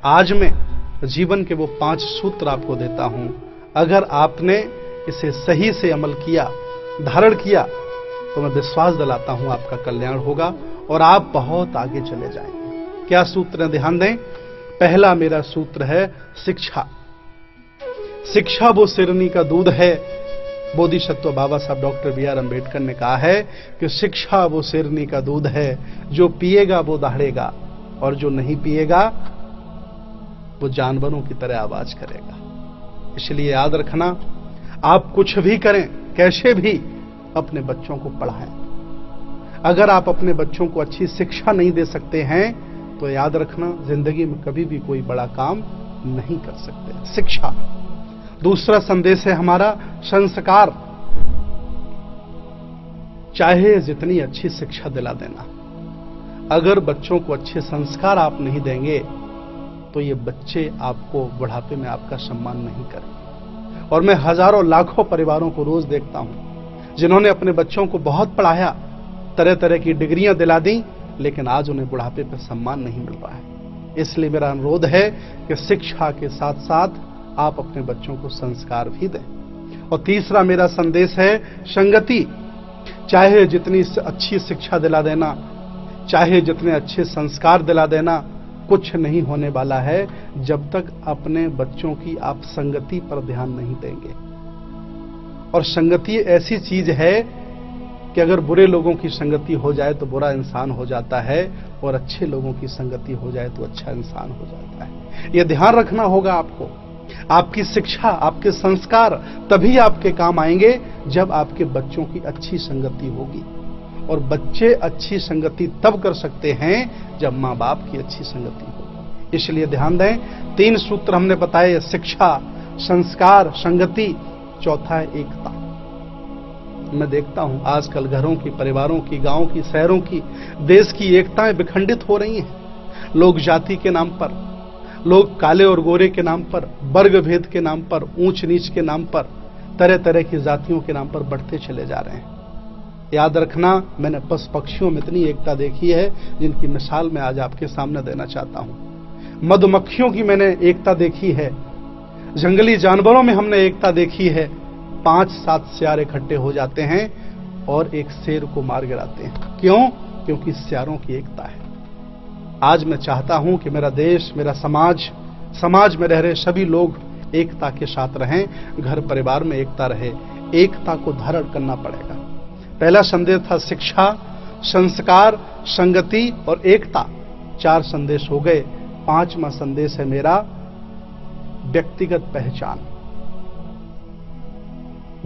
आज मैं जीवन के वो 5 सूत्र आपको देता हूं, अगर आपने इसे सही से अमल किया, धारण किया, तो मैं विश्वास दिलाता हूं आपका कल्याण होगा और आप बहुत आगे चले जाएंगे। क्या सूत्र है, ध्यान दें। पहला मेरा सूत्र है शिक्षा। शिक्षा वो सिरनी का दूध है। बोधिसत्व बाबा साहब डॉक्टर बी आर अम्बेडकर ने कहा है कि शिक्षा वो सिरनी का दूध है, जो पिएगा वो दहाड़ेगा और जो नहीं पिएगा वो जानवरों की तरह आवाज करेगा। इसलिए याद रखना, आप कुछ भी करें, कैसे भी अपने बच्चों को पढ़ाएं। अगर आप अपने बच्चों को अच्छी शिक्षा नहीं दे सकते हैं तो याद रखना, जिंदगी में कभी भी कोई बड़ा काम नहीं कर सकते। शिक्षा। दूसरा संदेश है हमारा संस्कार। चाहे जितनी अच्छी शिक्षा दिला देना, अगर बच्चों को अच्छे संस्कार आप नहीं देंगे तो ये बच्चे आपको बुढ़ापे में आपका सम्मान नहीं करेंगे। और मैं हजारों लाखों परिवारों को रोज देखता हूं जिन्होंने अपने बच्चों को बहुत पढ़ाया, तरह तरह की डिग्रियां दिला दी, लेकिन आज उन्हें बुढ़ापे पर सम्मान नहीं मिल रहा है। इसलिए मेरा अनुरोध है कि शिक्षा के साथ साथ आप अपने बच्चों को संस्कार भी दें। और तीसरा मेरा संदेश है संगति। चाहे जितनी अच्छी शिक्षा दिला देना, चाहे जितने अच्छे संस्कार दिला देना, कुछ नहीं होने वाला है जब तक अपने बच्चों की आप संगति पर ध्यान नहीं देंगे। और संगति ऐसी चीज है कि अगर बुरे लोगों की संगति हो जाए तो बुरा इंसान हो जाता है, और अच्छे लोगों की संगति हो जाए तो अच्छा इंसान हो जाता है। यह ध्यान रखना होगा आपको। आपकी शिक्षा, आपके संस्कार तभी आपके काम आएंगे जब आपके बच्चों की अच्छी संगति होगी। और बच्चे अच्छी संगति तब कर सकते हैं जब मां बाप की अच्छी संगति होगी। इसलिए ध्यान दें, 3 सूत्र हमने बताए, शिक्षा, संस्कार, संगति। चौथा है एकता। मैं देखता हूं आजकल घरों की, परिवारों की, गांव की, शहरों की, देश की एकताएं विखंडित हो रही हैं। लोग जाति के नाम पर, लोग काले और गोरे के नाम पर, वर्ग भेद के नाम पर, ऊंच नीच के नाम पर, तरह तरह की जातियों के नाम पर बढ़ते चले जा रहे हैं। याद रखना, मैंने पशु पक्षियों में इतनी एकता देखी है जिनकी मिसाल मैं आज आपके सामने देना चाहता हूं। मधुमक्खियों की मैंने एकता देखी है, जंगली जानवरों में हमने एकता देखी है। 5-7 सियार इकट्ठे हो जाते हैं और एक शेर को मार गिराते हैं। क्यों? क्योंकि सियारों की एकता है। आज मैं चाहता हूं कि मेरा देश, मेरा समाज में रह रहे सभी लोग एकता के साथ रहें, घर परिवार में एकता रहे। एकता को धारण करना पड़ेगा। पहला संदेश था शिक्षा, संस्कार, संगति और एकता। 4 संदेश हो गए। 5वां संदेश है मेरा व्यक्तिगत पहचान।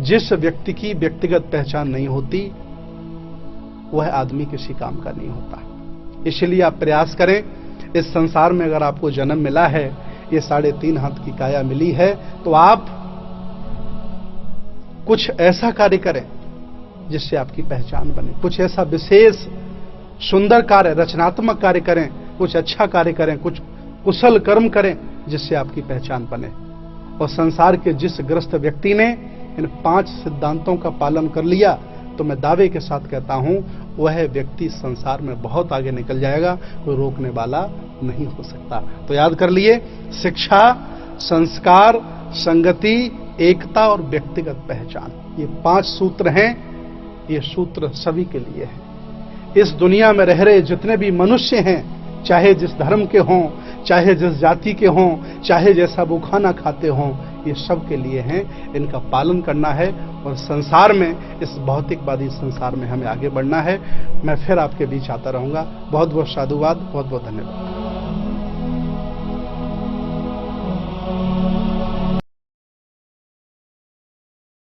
जिस व्यक्ति की व्यक्तिगत पहचान नहीं होती वह आदमी किसी काम का नहीं होता। इसलिए आप प्रयास करें, इस संसार में अगर आपको जन्म मिला है, ये 3.5 हाथ की काया मिली है, तो आप कुछ ऐसा कार्य करें जिससे आपकी पहचान बने। कुछ ऐसा विशेष सुंदर कार्य, रचनात्मक कार्य करें, कुछ अच्छा कार्य करें, कुछ कुशल कर्म करें जिससे आपकी पहचान बने। और संसार के जिस ग्रस्त व्यक्ति ने इन 5 सिद्धांतों का पालन कर लिया, तो मैं दावे के साथ कहता हूं वह व्यक्ति संसार में बहुत आगे निकल जाएगा, कोई रोकने वाला नहीं हो सकता। तो याद कर लिए, शिक्षा, संस्कार, संगति, एकता और व्यक्तिगत पहचान, ये 5 सूत्र हैं। ये सूत्र सभी के लिए है। इस दुनिया में रह रहे जितने भी मनुष्य हैं, चाहे जिस धर्म के हों, चाहे जिस जाति के हों, चाहे जैसा वो खाना खाते हों, ये सब के लिए हैं। इनका पालन करना है और संसार में, इस भौतिकवादी संसार में हमें आगे बढ़ना है। मैं फिर आपके बीच आता रहूंगा। बहुत बहुत साधुवाद, बहुत बहुत धन्यवाद।